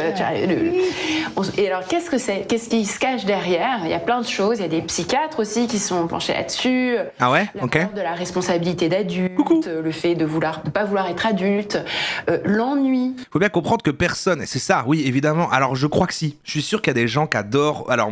Et alors, qu'est-ce que c'est? Qu'est-ce qui se cache derrière? Il y a plein de choses, il y a des psychiatres aussi qui sont penchés là-dessus. Ah ouais? La peur de la responsabilité d'adulte, le fait de pas vouloir être adulte, l'ennui. Faut bien comprendre que personne, c'est ça, oui, évidemment. Alors je crois que si. Je suis sûr qu'il y a des gens qui adorent. Alors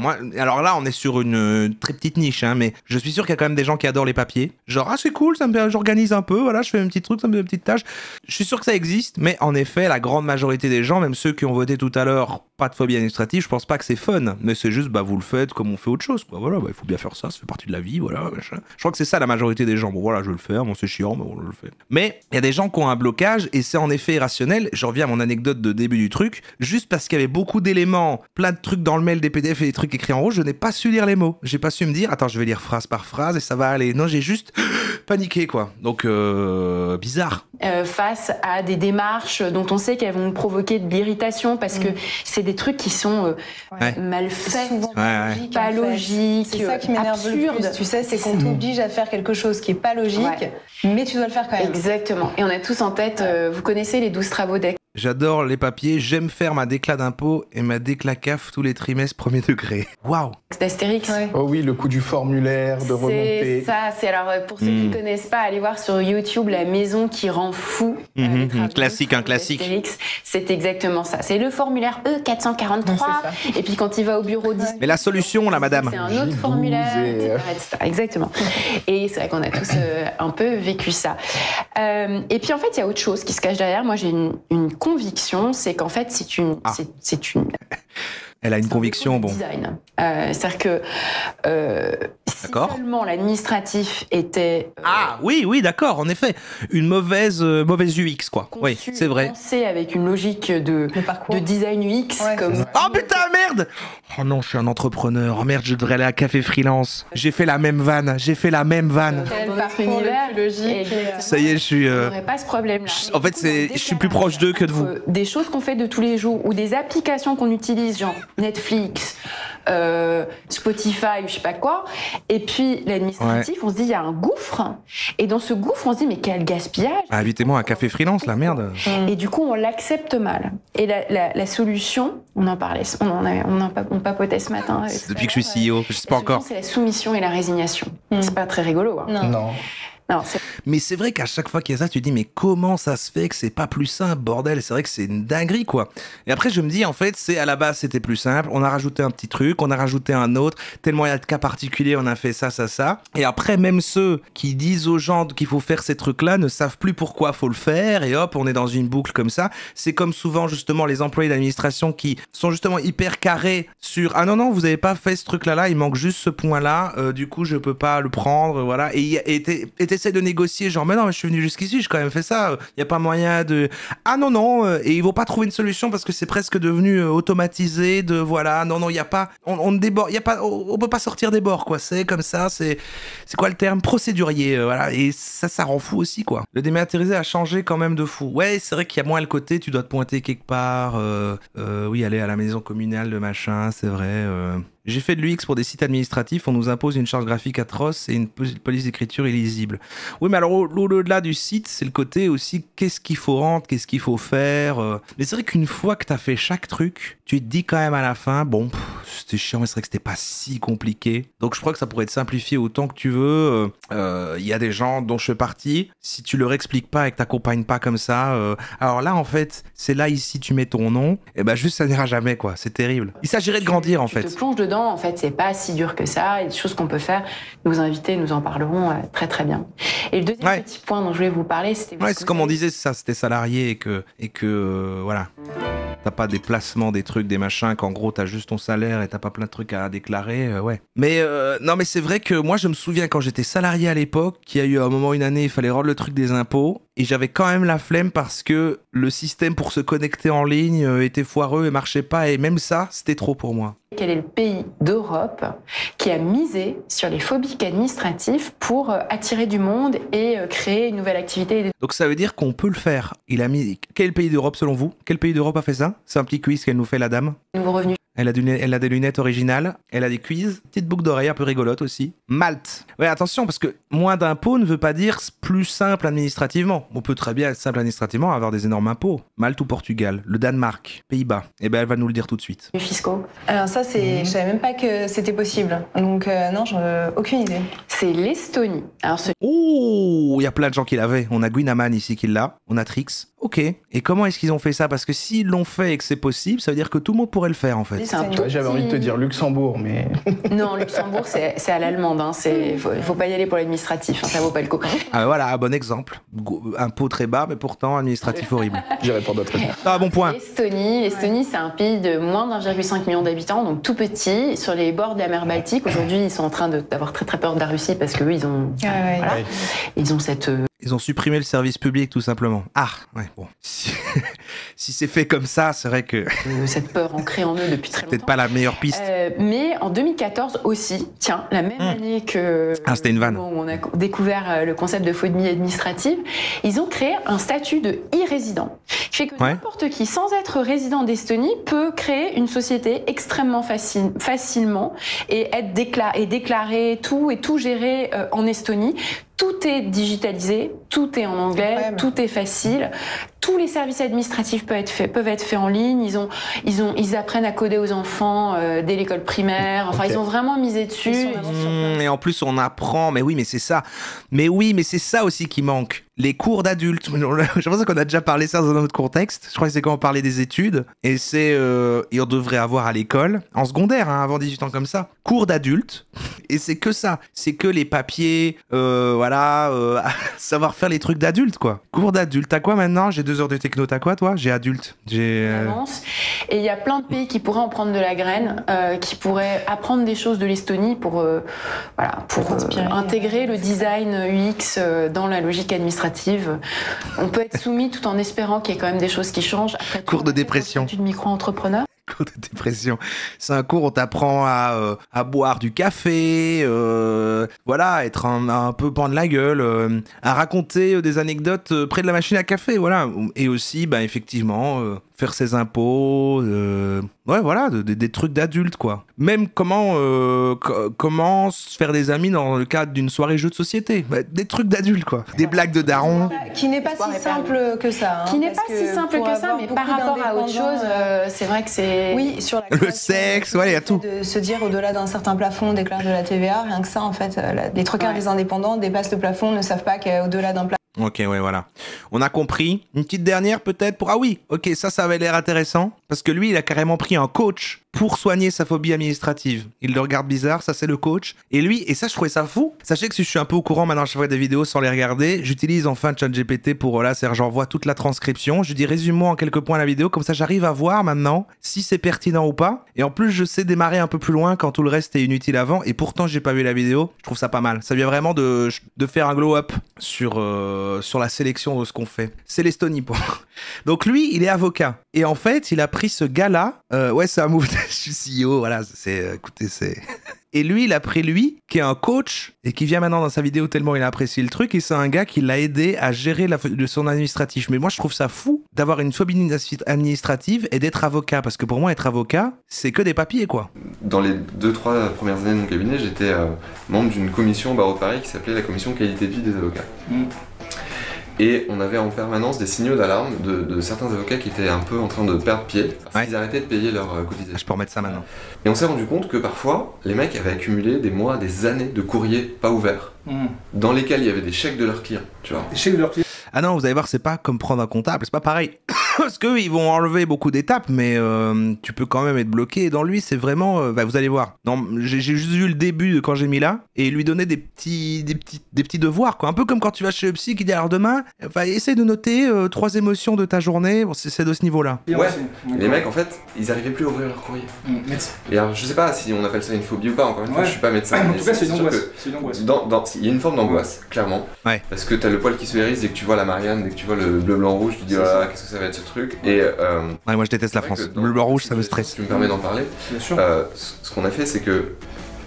là, on est sur une très petite niche, hein, mais je suis sûr qu'il y a quand même des gens qui adorent les papiers. Genre, c'est cool, j'organise un peu, voilà, je fais un petit truc, ça me fait une petite tâche. Je suis sûr que ça existe, mais en effet, la grande majorité des gens, même ceux qui ont voté tout à l'heure pas de phobie administrative, je pense pas que c'est fun, mais c'est juste, vous le faites comme on fait autre chose, quoi. Voilà, il faut bien faire ça fait partie de la vie, voilà, machin. Je crois que c'est ça la majorité des gens. Bon, voilà, je vais le faire, bon, c'est chiant, mais bon, je le fais. Mais il y a des gens qui ont un blocage, et c'est en effet irrationnel. Je reviens à mon anecdote de début du truc, juste parce qu'il y avait beaucoup d'éléments, plein de trucs dans le mail, des PDF et des trucs écrits en rouge, je n'ai pas su lire les mots. J'ai pas su me dire, attends, je vais lire phrase par phrase et ça va aller. Non, j'ai juste paniqué, quoi. Donc, bizarre. Face à des démarches dont on sait qu'elles vont provoquer de l'irritation parce que c'est des trucs qui sont mal faits, pas logiques, c'est ça qui m'énerve le plus, tu sais, c'est qu'on t'oblige à faire quelque chose qui est pas logique, mais tu dois le faire quand même. Exactement. Et on a tous en tête, vous connaissez les 12 travaux d'Eck. J'adore les papiers, j'aime faire ma déclat d'impôt et ma déclat CAF tous les trimestres premier degré. Waouh. D'Astérix. Oh oui, le coup du formulaire, de remonter. C'est ça, c'est alors pour ceux qui ne connaissent pas, allez voir sur YouTube La maison qui rend fou. Classique, un classique. Astérix, c'est exactement ça. C'est le formulaire E443. Et puis quand il va au bureau 10. Mais la solution, là, madame. C'est un autre formulaire, etc. Exactement. Et c'est vrai qu'on a tous un peu vécu ça. Et puis en fait, il y a autre chose qui se cache derrière. Moi, j'ai une conviction, c'est qu'en fait, c'est une Elle a une conviction, bon. Design. C'est-à-dire que si seulement l'administratif était... oui, d'accord, en effet. Une mauvaise UX, quoi. Oui, c'est vrai. Pensé avec une logique de design UX. Comme... Oh putain, merde! Oh non, je suis un entrepreneur. Oh merde, je devrais aller à Café Freelance. J'ai fait la même vanne. Dans notre univers, ça y est, je suis... On n'aurait pas ce problème-là. En fait, je suis plus proche d'eux que de vous. Des choses qu'on fait de tous les jours ou des applications qu'on utilise, genre Netflix, Spotify, je sais pas quoi. Et puis l'administratif, on se dit il y a un gouffre. Et dans ce gouffre, on se dit mais quel gaspillage. Invitez-moi à Café Freelance, la merde. Et du coup, on l'accepte mal. Et la solution, on en parlait, on papotait ce matin. Depuis que je suis CEO, je sais pas encore. C'est la soumission et la résignation. C'est pas très rigolo. Hein. Non. Mais c'est vrai qu'à chaque fois qu'il y a ça, tu te dis mais comment ça se fait que c'est pas plus simple, bordel. C'est vrai que c'est une dinguerie, quoi. Et après je me dis en fait c'est à la base c'était plus simple, on a rajouté un petit truc, on a rajouté un autre, tellement il y a de cas particuliers, on a fait ça. Et après même ceux qui disent aux gens qu'il faut faire ces trucs là ne savent plus pourquoi faut le faire, et hop on est dans une boucle comme ça. C'est comme souvent justement les employés d'administration qui sont justement hyper carrés sur ah non vous avez pas fait ce truc là, il manque juste ce point là, du coup je peux pas le prendre, voilà. Et t'essaies de négocier genre mais non mais je suis venu jusqu'ici, j'ai quand même fait ça, y a pas moyen de et ils vont pas trouver une solution parce que c'est presque devenu automatisé de voilà y a pas on déborde, y a pas on peut pas sortir des bords, quoi. C'est comme ça, c'est quoi le terme, procédurier, voilà. Et ça rend fou aussi, quoi. Le dématérialisé a changé quand même de fou. Ouais, c'est vrai qu'il y a moins le côté tu dois te pointer quelque part, oui aller à la maison communale de machin, c'est vrai. J'ai fait de l'UX pour des sites administratifs, on nous impose une charte graphique atroce et une police d'écriture illisible. Oui, mais alors au-delà du site, c'est le côté aussi qu'est-ce qu'il faut rendre, qu'est-ce qu'il faut faire. Mais c'est vrai qu'une fois que t'as fait chaque truc, tu te dis quand même à la fin, bon, c'était chiant, mais c'est vrai que c'était pas si compliqué. Donc je crois que ça pourrait être simplifié autant que tu veux. Il y a des gens dont je fais partie, si tu leur expliques pas et que t'accompagnes pas comme ça, alors là en fait, c'est là ici tu mets ton nom, et ben juste ça n'ira jamais, quoi. C'est terrible. Il s'agirait de grandir en fait. Tu te plonges dedans. En fait, c'est pas si dur que ça. Il y a des choses qu'on peut faire. Nos invités nous en parleront très très bien. Et le deuxième petit point dont je voulais vous parler, c'était... c'est comme on disait, ça, c'était salarié et que voilà. T'as pas des placements, des trucs, des machins, qu'en gros t'as juste ton salaire et t'as pas plein de trucs à déclarer, ouais. Mais non, mais c'est vrai que moi je me souviens quand j'étais salarié à l'époque, qu'il y a eu un moment, une année, il fallait rendre le truc des impôts. Et j'avais quand même la flemme parce que le système pour se connecter en ligne était foireux et marchait pas. Et même ça, c'était trop pour moi. Quel est le pays d'Europe qui a misé sur les phobies administratives pour attirer du monde et créer une nouvelle activité? Donc ça veut dire qu'on peut le faire. Quel pays d'Europe selon vous? Quel pays d'Europe a fait ça? C'est un petit quiz qu'elle nous fait, la dame. Nouveau revenu. Elle a des lunettes originales, elle a des quiz, petite boucle d'oreille un peu rigolote aussi. Malte. Ouais, attention, parce que moins d'impôts ne veut pas dire plus simple administrativement. On peut très bien être simple administrativement, avoir des énormes impôts. Malte ou Portugal, le Danemark, Pays-Bas. Eh ben, elle va nous le dire tout de suite. Les fiscaux. Alors ça, je savais même pas que c'était possible. Donc non, j'en ai aucune idée. C'est l'Estonie. Alors Oh, il y a plein de gens qui l'avaient. On a Guinaman ici qui l'a. On a Trix. Ok. Et comment est-ce qu'ils ont fait ça? Parce que s'ils l'ont fait et que c'est possible, ça veut dire que tout le monde pourrait le faire en fait. J'avais envie de te dire Luxembourg, mais... Non, Luxembourg, c'est à l'allemande. Hein. Faut pas y aller pour l'administratif, hein, ça vaut pas le coup. Ah, voilà, un bon exemple. Impôt très bas, mais pourtant administratif horrible. J'irai pour d'autres. Ah, bon point. L'Estonie, c'est un pays de moins d'1,5 million d'habitants, donc tout petit, sur les bords de la mer Baltique. Aujourd'hui, ils sont en train d'avoir très très peur de la Russie parce qu'eux, ils ont... Voilà, ils ont cette... Ils ont supprimé le service public, tout simplement. Ah, ouais, bon. Si c'est fait comme ça, c'est vrai que... cette peur ancrée en eux depuis très longtemps. Peut-être pas la meilleure piste. Mais en 2014 aussi, tiens, la même année que... Ah, c'était une vanne. Où on a découvert le concept de phobie administrative, ils ont créé un statut de e-résident. Qui fait que n'importe qui, sans être résident d'Estonie, peut créer une société extrêmement facilement et déclarer tout et tout gérer en Estonie. Tout est digitalisé, tout est en anglais, tout est facile. Tous les services administratifs peuvent être faits en ligne. Ils apprennent à coder aux enfants dès l'école primaire. Enfin, ils ont vraiment misé dessus. Et en plus, on apprend. Mais oui, mais c'est ça. Mais oui, mais c'est ça aussi qui manque. Les cours d'adultes. Je pense qu'on a déjà parlé ça dans un autre contexte. Je crois que c'est quand on parlait des études. Et et on devrait avoir à l'école, en secondaire, hein, avant 18 ans comme ça, cours d'adultes. Et c'est que ça. C'est que les papiers, savoir faire les trucs d'adultes, quoi. Cours d'adultes. T'as quoi maintenant? J'ai 2 heures de techno. T'as quoi, toi? J'ai adulte. Et il y a plein de pays qui pourraient en prendre de la graine, qui pourraient apprendre des choses de l'Estonie pour intégrer le design UX dans la logique administrative. On peut être soumis tout en espérant qu'il y ait quand même des choses qui changent. Après, cours de dépression. Du micro-entrepreneur. Cours de dépression. C'est un cours où on t'apprend à boire du café, être un peu pan de la gueule, à raconter des anecdotes près de la machine à café, voilà. Et aussi, effectivement, faire ses impôts, des trucs d'adultes, quoi. Même comment se faire des amis dans le cadre d'une soirée jeu de société. Des trucs d'adultes, quoi. Des blagues de darons. Qui n'est pas si simple que ça. Qui n'est pas si simple que ça, mais par rapport à autre chose, c'est vrai que c'est... Oui, sur la le sexe, il y a tout. De se dire au-delà d'un certain plafond, on déclare de la TVA, rien que ça, en fait, les 3/4 des indépendants dépassent le plafond, ne savent pas qu'au-delà d'un plafond. Ok, voilà. On a compris. Une petite dernière peut-être pour... Ah oui, ok, ça avait l'air intéressant. Parce que lui, il a carrément pris un coach pour soigner sa phobie administrative. Il le regarde bizarre, ça c'est le coach. Et lui, et ça je trouvais ça fou. Sachez que si je suis un peu au courant maintenant, je fais des vidéos sans les regarder, j'utilise enfin ChatGPT pour c'est-à-dire j'envoie toute la transcription. Je dis résume-moi en quelques points la vidéo, comme ça j'arrive à voir maintenant si c'est pertinent ou pas. Et en plus, je sais démarrer un peu plus loin quand tout le reste est inutile avant. Et pourtant, j'ai pas vu la vidéo. Je trouve ça pas mal. Ça vient vraiment de faire un glow-up sur la sélection de ce qu'on fait. C'est l'Estonie pour. Donc lui, il est avocat. Et en fait, il a pris ce gars-là. C'est un move. Je suis CEO, voilà. Écoutez, c'est. Et lui, il a pris lui, qui est un coach, et qui vient maintenant dans sa vidéo tellement il a apprécié le truc, et c'est un gars qui l'a aidé à gérer son administratif. Mais moi, je trouve ça fou d'avoir une phobie administrative et d'être avocat, parce que pour moi, être avocat, c'est que des papiers, quoi. Dans les 2-3 premières années de mon cabinet, j'étais membre d'une commission au barreau de Paris qui s'appelait la commission qualité de vie des avocats. Et on avait en permanence des signaux d'alarme de certains avocats qui étaient un peu en train de perdre pied parce qu'ils arrêtaient de payer leur cotisation. Je peux remettre ça maintenant. Et on s'est rendu compte que parfois, les mecs avaient accumulé des mois, des années de courriers pas ouverts, dans lesquels il y avait des chèques de leurs clients, tu vois. Des chèques de leurs clients. Ah non, vous allez voir, c'est pas comme prendre un comptable, c'est pas pareil. Parce qu'eux, ils vont enlever beaucoup d'étapes, mais tu peux quand même être bloqué. Et dans lui, c'est vraiment... vous allez voir. J'ai juste vu le début de quand j'ai mis là, et lui donner des petits devoirs, quoi. Un peu comme quand tu vas chez le psy qui dit, alors demain, essaye de noter 3 émotions de ta journée. Bon, c'est de ce niveau-là. Ouais, les mecs, en fait, ils arrivaient plus à ouvrir leur courrier. Et alors, je sais pas si on appelle ça une phobie ou pas, encore une fois, je suis pas médecin. En tout cas, c'est une angoisse. Il y a une forme d'angoisse, clairement. Ouais. Parce que t'as le poil qui se hérisse dès que tu vois la Marianne, dès que tu vois le bleu, blanc, rouge, tu te dis, qu'est-ce que ça va être ce truc. Et moi je déteste la France. Le blanc rouge, ça me stresse. Tu me permets d'en parler. Bien sûr. Ce qu'on a fait, c'est que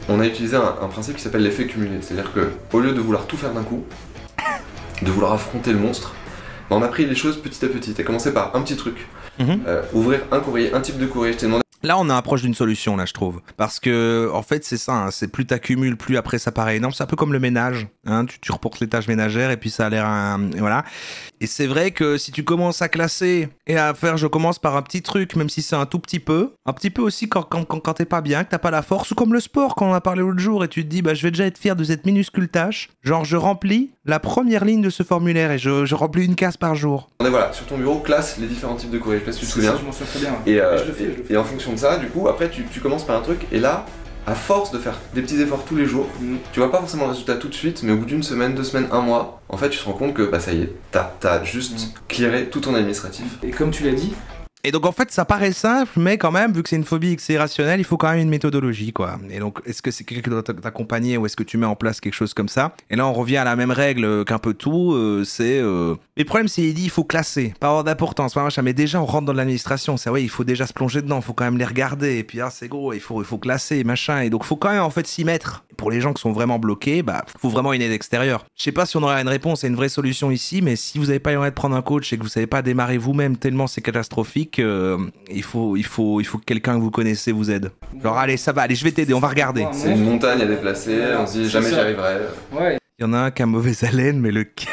on a utilisé un principe qui s'appelle l'effet cumulé. C'est-à-dire que au lieu de vouloir tout faire d'un coup, de vouloir affronter le monstre, on a pris les choses petit à petit. T'as commencé par un petit truc. Ouvrir un courrier, un type de courrier. Je t'ai demandé. Là, on est proche d'une solution, là, je trouve. Parce que, en fait, c'est ça, hein, c'est plus t'accumules, plus après ça paraît énorme. C'est un peu comme le ménage, hein, tu reportes les tâches ménagères et puis ça a l'air voilà. Et c'est vrai que si tu commences à classer et à faire, je commence par un petit truc, même si c'est un tout petit peu aussi quand t'es pas bien, que t'as pas la force, ou comme le sport, quand on a parlé l'autre jour, et tu te dis, bah, je vais déjà être fier de cette minuscule tâche. Genre, je remplis la première ligne de ce formulaire et je remplis une case par jour. On est voilà, sur ton bureau, classe les différents types de courrier. Je sais pas si tu te souviens. Ça, je m'en souviens très bien. Et, je le fais. Et en fonction de ça, du coup, après, tu commences par un truc, et là, à force de faire des petits efforts tous les jours, tu vois pas forcément le résultat tout de suite, mais au bout d'une semaine, 2 semaines, 1 mois, en fait, tu te rends compte que bah ça y est, t'as juste clearé tout ton administratif. Et comme tu l'as dit. Et donc en fait ça paraît simple, mais quand même, vu que c'est une phobie et que c'est irrationnel, il faut quand même une méthodologie, quoi. Et donc est-ce que c'est quelqu'un qui doit t'accompagner ou est-ce que tu mets en place quelque chose comme ça? Et là on revient à la même règle qu'un peu tout, c'est... Le problème c'est qu'il dit il faut classer, pas avoir d'importance, mais déjà on rentre dans l'administration, c'est vrai, il faut déjà se plonger dedans, il faut quand même les regarder, et puis c'est gros, il faut classer, machin, et donc il faut quand même en fait s'y mettre. Pour les gens qui sont vraiment bloqués, bah faut vraiment une aide extérieure. Je sais pas si on aura une réponse et une vraie solution ici, mais si vous n'avez pas les moyens de prendre un coach et que vous savez pas démarrer vous-même tellement c'est catastrophique, il faut que quelqu'un que vous connaissez vous aide. Genre allez ça va, allez je vais t'aider, on va regarder. C'est une montagne à déplacer, on se dit jamais j'y arriverai. Ouais. Il y en a un qui a mauvaise haleine, mais lequel?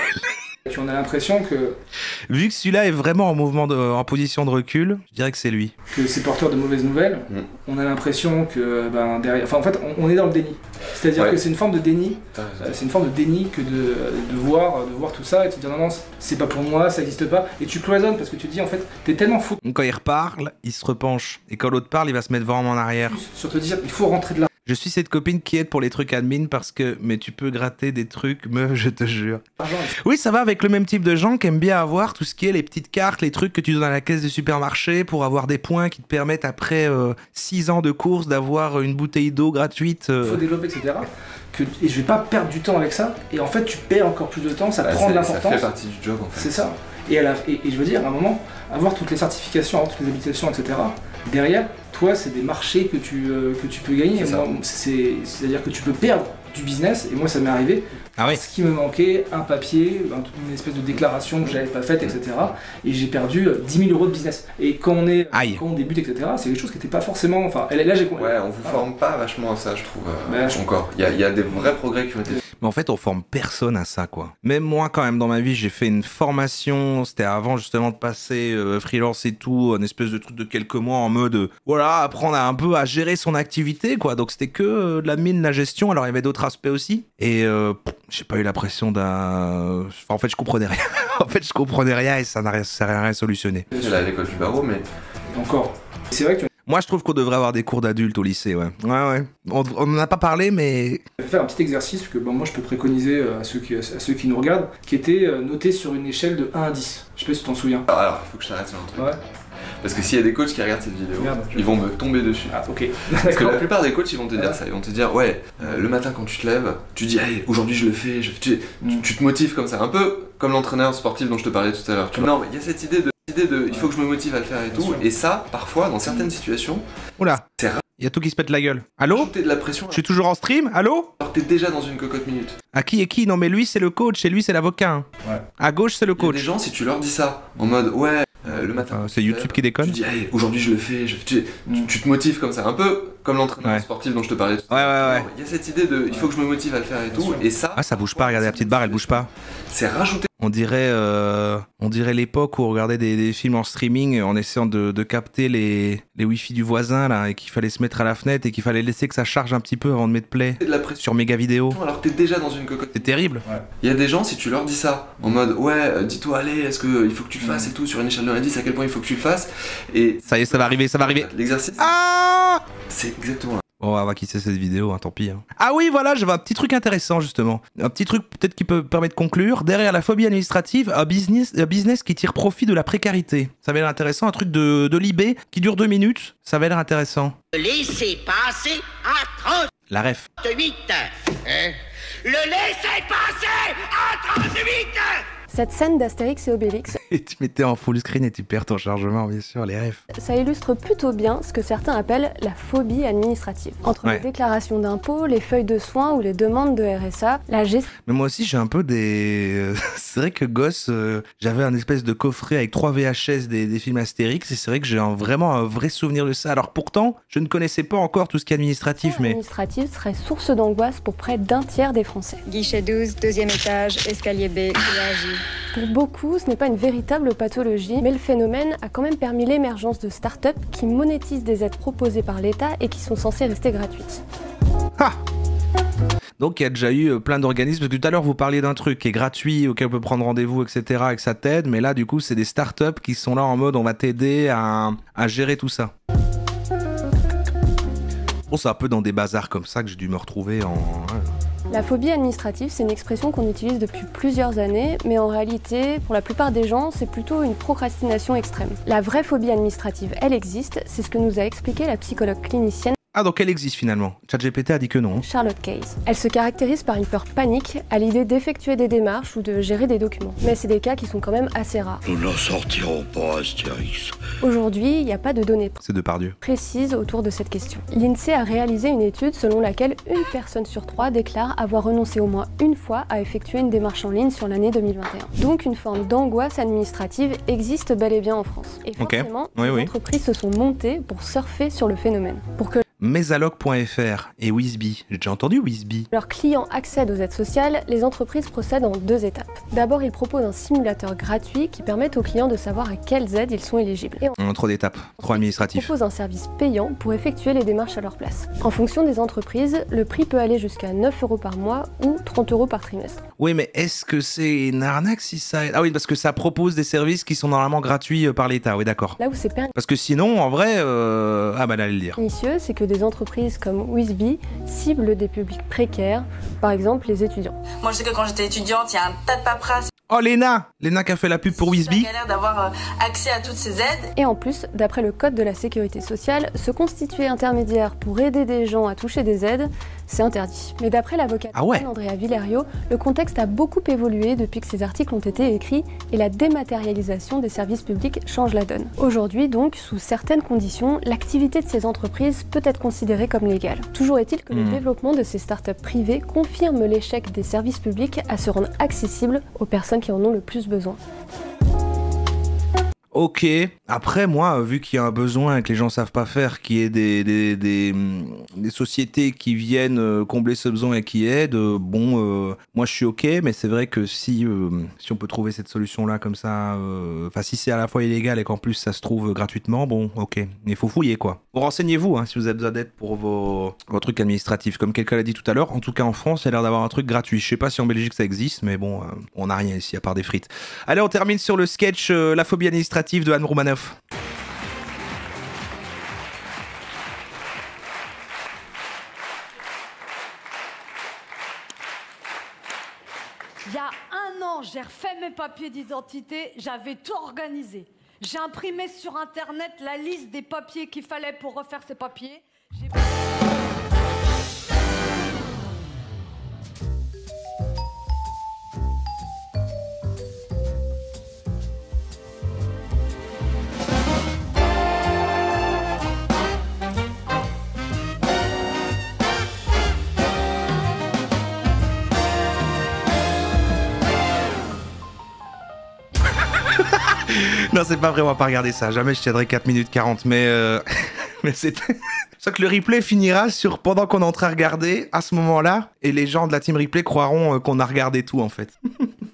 Puis on a l'impression que... Vu que celui-là est vraiment en position de recul, je dirais que c'est lui. Que c'est porteur de mauvaises nouvelles, on a l'impression que derrière... Enfin en fait on est dans le déni. C'est-à-dire que c'est une forme de déni. C'est une forme de déni que de voir tout ça et de te dire non, c'est pas pour moi, ça existe pas. Et tu cloisonnes parce que tu te dis en fait, t'es tellement fou. Donc quand il reparle, il se repenche. Et quand l'autre parle, il va se mettre vraiment en arrière. Sur te dire, il faut rentrer de là. Je suis cette copine qui aide pour les trucs admin parce que... Mais tu peux gratter des trucs, meuf, je te jure. Oui, ça va avec le même type de gens qui aiment bien avoir tout ce qui est les petites cartes, les trucs que tu donnes à la caisse du supermarché pour avoir des points qui te permettent après 6 ans de course d'avoir une bouteille d'eau gratuite. Il faut développer, etc. Et je vais pas perdre du temps avec ça. Et en fait, tu perds encore plus de temps, ça prend de l'importance. Ça fait partie du job en fait. C'est ça. Et je veux dire, à un moment, avoir toutes les certifications, avoir toutes les habilitations, etc. Derrière, toi, c'est des marchés que tu peux gagner. C'est-à-dire que tu peux perdre du business, et moi ça m'est arrivé. Ah oui. Ce qui me manquait, un papier, une espèce de déclaration que j'avais pas faite, etc. Et j'ai perdu 10 000 € de business. Et quand on débute, etc., c'est quelque chose qui n'était pas forcément... Enfin, là j'ai... Ouais, on vous forme pas vachement à ça, je trouve, encore. Il y a des vrais progrès qui ont été... Mais en fait, on forme personne à ça, quoi. Même moi, quand même, dans ma vie, j'ai fait une formation, c'était avant justement de passer freelance et tout, une espèce de truc de quelques mois en mode, voilà, apprendre un peu à gérer son activité, quoi. Donc c'était que de l'admin, de la gestion, alors il y avait d'autres aspects aussi. Et j'ai pas eu l'impression d'un... Enfin, en fait, je comprenais rien. Et ça n'a rien solutionné. J'allais à l'école du barreau, mais... Encore. C'est vrai que... Moi, je trouve qu'on devrait avoir des cours d'adultes au lycée, ouais. Ouais. On n'en a pas parlé, mais... Je vais faire un petit exercice que moi je peux préconiser à ceux qui nous regardent, qui était noté sur une échelle de 1 à 10. Je sais pas si tu t'en souviens. Alors, il faut que je t'arrête sur un truc. Ouais. Parce que s'il y a des coachs qui regardent cette vidéo, ils vont me tomber dessus. Ah, ok. Parce que la plupart des coachs, ils vont te dire ça. Ils vont te dire, ouais, le matin quand tu te lèves, tu dis, allez, aujourd'hui je le fais. Tu te motives comme ça. Un peu comme l'entraîneur sportif dont je te parlais tout à l'heure. Non, mais il y a cette idée de il faut que je me motive à le faire et tout. Et ça, parfois, dans certaines situations, oula, c'est rare. Il y a tout qui se pète la gueule. Allô? De la pression. Je suis toujours en stream? Allô? Alors t'es déjà dans une cocotte minute. À qui et qui? Non mais lui c'est le coach et lui c'est l'avocat. Hein. Ouais. À gauche c'est le coach. Il y a des gens, si tu leur dis ça, en mode ouais, le matin. C'est YouTube qui déconne. Tu dis allez, aujourd'hui je le fais. Tu te motives comme ça, un peu comme l'entraîneur sportif dont je te parlais. Ouais. Il y a cette idée de il faut que je me motive à le faire et tout. Et ça. Ah ça bouge pas. Regardez la petite barre, elle bouge pas. C'est rajouté. On dirait l'époque où on regardait des films en streaming en essayant de capter les wifi du voisin là et qu'il fallait se mettre à la fenêtre et qu'il fallait laisser que ça charge un petit peu avant de mettre play sur méga vidéo. Alors t'es déjà dans une cocotte. C'est terrible. Ouais. Il y a des gens, si tu leur dis ça en mode ouais, dis-toi allez, est-ce que il faut que tu le fasses et tout sur une échelle de 1 à 10, à quel point il faut que tu le fasses et ça y est, ça va arriver. L'exercice. Ah, c'est exactement là. Oh, on va quitter cette vidéo, hein, tant pis. Hein. Ah oui, voilà, j'avais un petit truc intéressant, justement. Un petit truc peut-être qui peut permettre de conclure. Derrière la phobie administrative, un business qui tire profit de la précarité. Ça avait l'air intéressant. Un truc de Libé qui dure 2 minutes. Ça avait l'air intéressant. Laissez passer à 38. La ref. Hein? Le laissez passer à 38. Cette scène d'Astérix et Obélix... Et tu mettais en full screen et tu perds ton chargement, bien sûr, les refs. Ça illustre plutôt bien ce que certains appellent la phobie administrative. Entre les déclarations d'impôts, les feuilles de soins ou les demandes de RSA, la gestion... Mais moi aussi, j'ai un peu des... c'est vrai que gosse, j'avais un espèce de coffret avec 3 VHS des films Astérix, et c'est vrai que j'ai vraiment un vrai souvenir de ça. Alors pourtant, je ne connaissais pas encore tout ce qui est administratif, mais... Administratif serait source d'angoisse pour près d'un tiers des Français. Guichet 12, 2e étage, escalier B, péage. Pour beaucoup, ce n'est pas une véritable pathologie, mais le phénomène a quand même permis l'émergence de start-up qui monétisent des aides proposées par l'État et qui sont censées rester gratuites. Ah! Donc il y a déjà eu plein d'organismes, parce que tout à l'heure vous parliez d'un truc qui est gratuit, auquel on peut prendre rendez-vous, etc., et que ça t'aide, mais là du coup c'est des start-up qui sont là en mode on va t'aider à gérer tout ça. Bon, c'est un peu dans des bazars comme ça que j'ai dû me retrouver en... La phobie administrative, c'est une expression qu'on utilise depuis plusieurs années, mais en réalité, pour la plupart des gens, c'est plutôt une procrastination extrême. La vraie phobie administrative, elle existe, c'est ce que nous a expliqué la psychologue clinicienne. Ah, donc elle existe finalement. ChatGPT a dit que non. Charlotte Case. Elle se caractérise par une peur panique à l'idée d'effectuer des démarches ou de gérer des documents. Mais c'est des cas qui sont quand même assez rares. Nous n'en sortirons pas, Astérix. Aujourd'hui, il n'y a pas de données précises autour de cette question. L'INSEE a réalisé une étude selon laquelle une personne sur 3 déclare avoir renoncé au moins une fois à effectuer une démarche en ligne sur l'année 2021. Donc une forme d'angoisse administrative existe bel et bien en France. Et forcément, les entreprises se sont montées pour surfer sur le phénomène. Pour que Mesalog.fr et Wizbee. J'ai déjà entendu Wizbee. Leurs clients accèdent aux aides sociales, les entreprises procèdent en 2 étapes. D'abord, ils proposent un simulateur gratuit qui permet aux clients de savoir à quelles aides ils sont éligibles. Et trop d'étapes, trop administratif. Ils proposent un service payant pour effectuer les démarches à leur place. En fonction des entreprises, le prix peut aller jusqu'à 9 € par mois ou 30 € par trimestre. Oui, mais est-ce que c'est une arnaque si ça... Ah oui, parce que ça propose des services qui sont normalement gratuits par l'État, oui d'accord. Là où c'est parce que sinon, en vrai... Ah bah là, le dire. Pernicieux, c'est que des entreprises comme Wizbee ciblent des publics précaires, par exemple les étudiants. Moi je sais que quand j'étais étudiante, il y a un tas de paperasse. Oh Léna qui a fait la pub pour Wizbee. J'ai galère d'avoir accès à toutes ces aides. Et en plus, d'après le code de la sécurité sociale, se constituer intermédiaire pour aider des gens à toucher des aides, c'est interdit. Mais d'après l'avocate Andrea Villario, le contexte a beaucoup évolué depuis que ces articles ont été écrits et la dématérialisation des services publics change la donne. Aujourd'hui donc, sous certaines conditions, l'activité de ces entreprises peut être considérée comme légale. Toujours est-il que le développement de ces startups privées confirme l'échec des services publics à se rendre accessibles aux personnes qui en ont le plus besoin. Ok, après moi, vu qu'il y a un besoin et que les gens savent pas faire, qu'il y ait des sociétés qui viennent combler ce besoin et qui aident, moi je suis ok, mais c'est vrai que si on peut trouver cette solution-là comme ça, si c'est à la fois illégal et qu'en plus ça se trouve gratuitement, bon ok, mais il faut fouiller quoi. Bon, renseignez-vous si vous avez besoin d'aide pour vos trucs administratifs, comme quelqu'un l'a dit tout à l'heure, en tout cas en France, il y a l'air d'avoir un truc gratuit. Je sais pas si en Belgique ça existe, mais bon, on n'a rien ici à part des frites. Allez, on termine sur le sketch La phobie administrative de Anne Roumanoff. Il y a 1 an, j'ai refait mes papiers d'identité, j'avais tout organisé. J'ai imprimé sur internet la liste des papiers qu'il fallait pour refaire ces papiers. Non, c'est pas vrai, on va pas regarder ça. Jamais je tiendrai 4 minutes 40, mais c'est ça que le replay finira sur pendant qu'on est en train de regarder à ce moment-là, et les gens de la team replay croiront qu'on a regardé tout en fait.